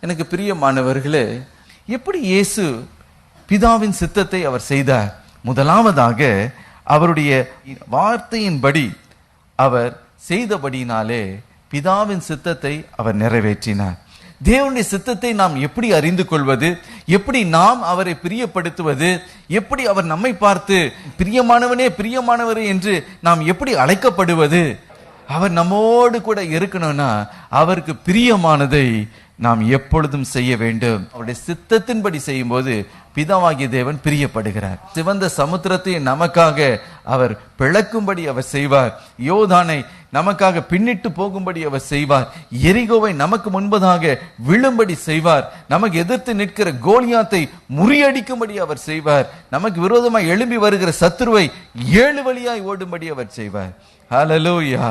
எனக்கு பிரியமானவர்களே, எப்படி இயேசு பிதாவின் சித்தத்தை அவர் செய்தார்? முதலாவதாக அவருடைய வார்த்தையின்படி அவர் செய்தபடினாலே பிதாவின் சித்தத்தை அவர் நிறைவேற்றினார். தேவனுடைய சித்தத்தை நாம் எப்படி அறிந்து கொள்வது? எப்படி நாம் அவரை பிரியப்படுத்துவது? எப்படி அவர் நம்மை பார்த்து பிரியமானவனே பிரியமானவரே என்று நாம் எப்படி அழைக்கப்படுவது? அவர் நம்மோடு கூட இருக்கணும்னா அவருக்கு பிரியமானதை நாம் எப்பொழுதும் செய்ய வேண்டும். அவருடைய சித்தத்தின்படி செய்யும் போது பிதாவாகிய தேவன் பிரியப்படுகிறார். சிவந்த சமுத்திரத்தை நமக்காக அவர் பிளக்கும்படி அவர் செய்வார். யோர்தானை நமக்காக பின்னிட்டு போகும்படி அவர் செய்வார். எரிகோவை நமக்கு முன்பதாக விழும்படி செய்வார். நமக்கு எதிர்த்து நிற்கிற கோலியாத்தை முறியடிக்கும்படி அவர் செய்வார். நமக்கு விரோதமாய் எழும்பி வருகிற சத்துருவை 7 வழியாய் ஓடும்படி அவர் செய்வார். ஹல்லேலூயா.